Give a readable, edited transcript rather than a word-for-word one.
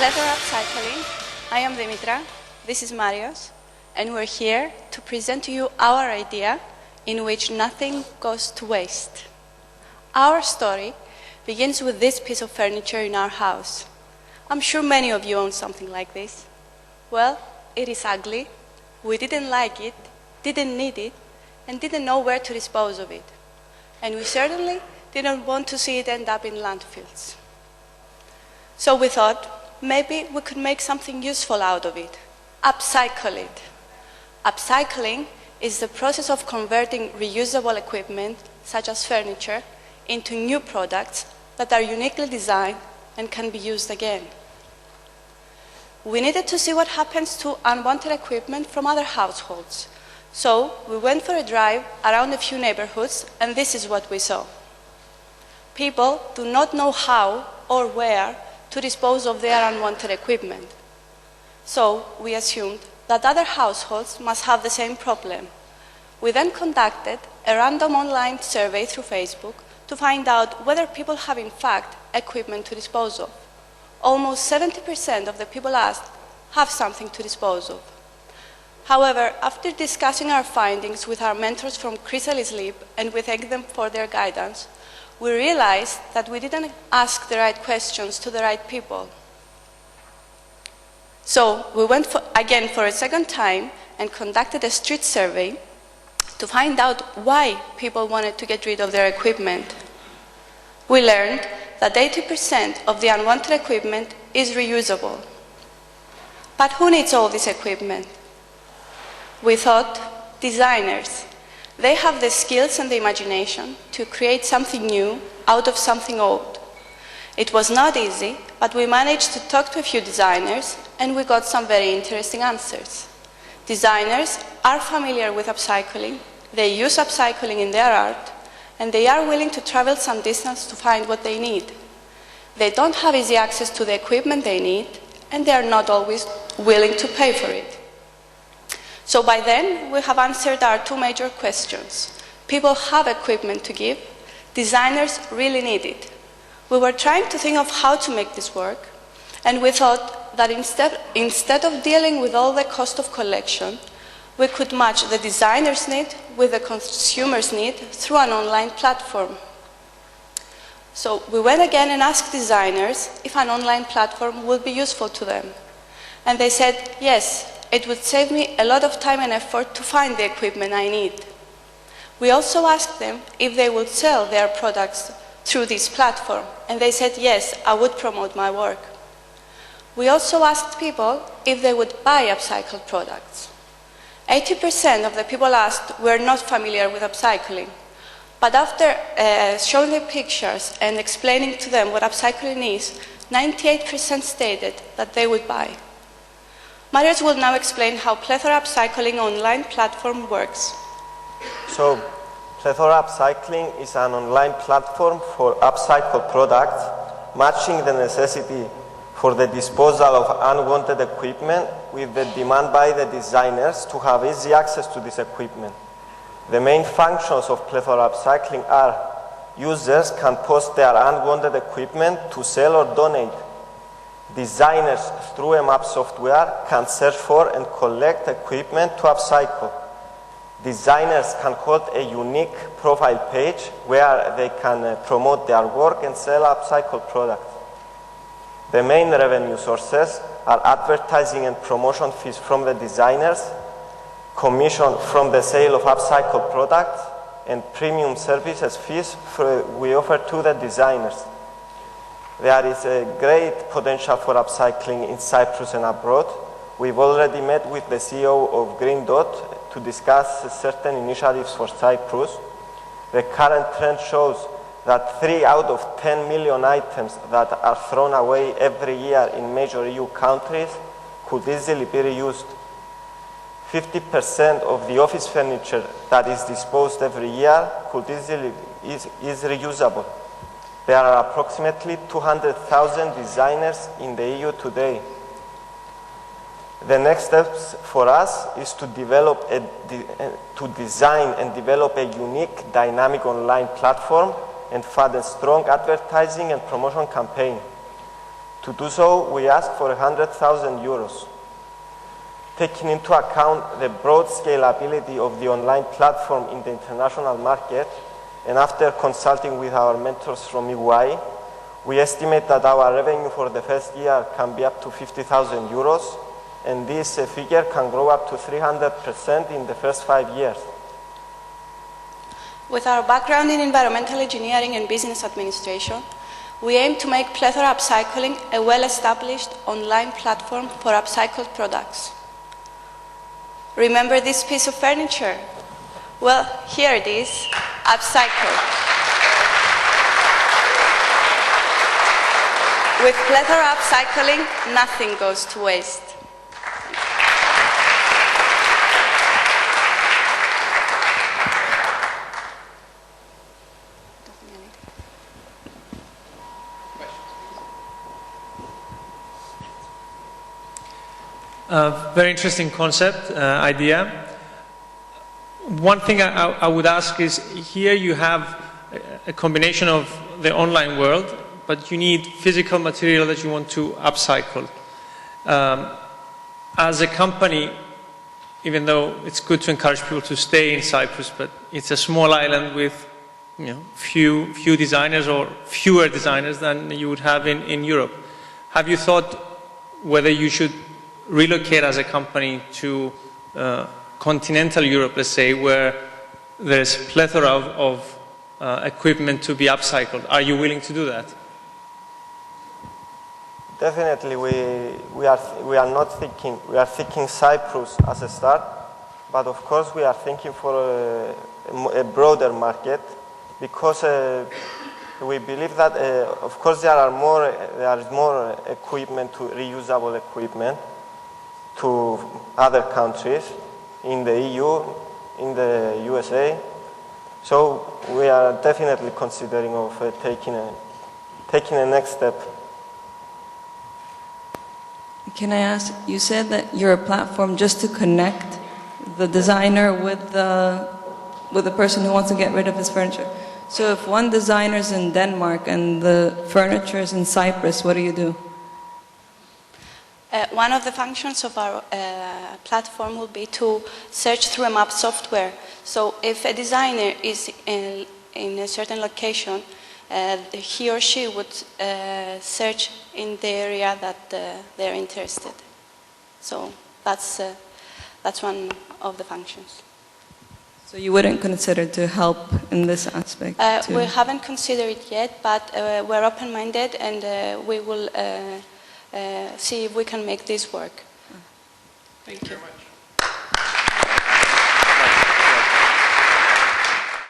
Plethora Upcycling. I am Demetra, this is Marios, and we're here to present to you our idea in which nothing goes to waste. Our story begins with this piece of furniture in our house. I'm sure many of you own something like this. Well, it is ugly, we didn't like it, didn't need it, and didn't know where to dispose of it. And we certainly didn't want to see it end up in landfills. So we thought, maybe we could make something useful out of it. Upcycle it. Upcycling is the process of converting reusable equipment, such as furniture, into new products that are uniquely designed and can be used again. We needed to see what happens to unwanted equipment from other households. So we went for a drive around a few neighborhoods, and this is what we saw. People do not know how or where to dispose of their unwanted equipment. So we assumed that other households must have the same problem. We then conducted a random online survey through Facebook to find out whether people have in fact equipment to dispose of. Almost 70% of the people asked have something to dispose of. However, after discussing our findings with our mentors from Chrysalis and we thank them for their guidance, we realized that we didn't ask the right questions to the right people. So we went again for a second time and conducted a street survey to find out why people wanted to get rid of their equipment. We learned that 80% of the unwanted equipment is reusable. But who needs all this equipment? We thought designers. They have the skills and the imagination to create something new out of something old. It was not easy, but we managed to talk to a few designers and we got some very interesting answers. Designers are familiar with upcycling, they use upcycling in their art, and they are willing to travel some distance to find what they need. They don't have easy access to the equipment they need, and they are not always willing to pay for it. So by then, we have answered our two major questions. People have equipment to give, designers really need it. We were trying to think of how to make this work, and we thought that instead of dealing with all the cost of collection, we could match the designer's need with the consumer's need through an online platform. So we went again and asked designers if an online platform would be useful to them. And they said, yes, it would save me a lot of time and effort to find the equipment I need. We also asked them if they would sell their products through this platform, and they said, yes, I would promote my work. We also asked people if they would buy upcycled products. 80% of the people asked were not familiar with upcycling, but after showing the pictures and explaining to them what upcycling is, 98% stated that they would buy. Marios will now explain how Plethora Upcycling online platform works. So, Plethora Upcycling is an online platform for upcycled products, matching the necessity for the disposal of unwanted equipment with the demand by the designers to have easy access to this equipment. The main functions of Plethora Upcycling are: users can post their unwanted equipment to sell or donate. Designers, through a map software, can search for and collect equipment to upcycle. Designers can hold a unique profile page where they can promote their work and sell upcycled products. The main revenue sources are advertising and promotion fees from the designers, commission from the sale of upcycled products, and premium services fees we offer to the designers. There is a great potential for upcycling in Cyprus and abroad. We've already met with the CEO of Green Dot to discuss certain initiatives for Cyprus. The current trend shows that 3 out of 10 million items that are thrown away every year in major EU countries could easily be reused. 50% of the office furniture that is disposed every year is reusable. There are approximately 200,000 designers in the EU today. The next steps for us is to design and develop a unique, dynamic online platform and fund a strong advertising and promotion campaign. To do so, we ask for 100,000 euros. Taking into account the broad scalability of the online platform in the international market, and after consulting with our mentors from EY, we estimate that our revenue for the first year can be up to 50,000 euros, and this figure can grow up to 300% in the first 5 years. With our background in environmental engineering and business administration, we aim to make Plethora Upcycling a well-established online platform for upcycled products. Remember this piece of furniture? Well, here it is, upcycled. With Plethora Upcycling, nothing goes to waste. Very interesting concept, idea. One thing I would ask is, here you have a combination of the online world, but you need physical material that you want to upcycle. As a company, even though it's good to encourage people to stay in Cyprus, but it's a small island with few designers or fewer designers than you would have in Europe. Have you thought whether you should relocate as a company to continental Europe, let's say, where there's plethora of equipment to be upcycled? Are you willing to do that? Definitely, we are thinking Cyprus as a start, but of course we are thinking for a broader market, because we believe that of course there is more equipment, to reusable equipment, to other countries in the EU, in the USA. So we are definitely considering of taking a next step. Can I ask, you said that you're a platform just to connect the designer with the person who wants to get rid of his furniture. So if one designer is in Denmark and the furniture is in Cyprus, what do you do? One of the functions of our platform will be to search through a map software. So if a designer is in a certain location, he or she would search in the area that they're interested. So that's one of the functions. So you wouldn't consider to help in this aspect? We haven't considered it yet, but we're open-minded, and we will see if we can make this work. Thank you very much.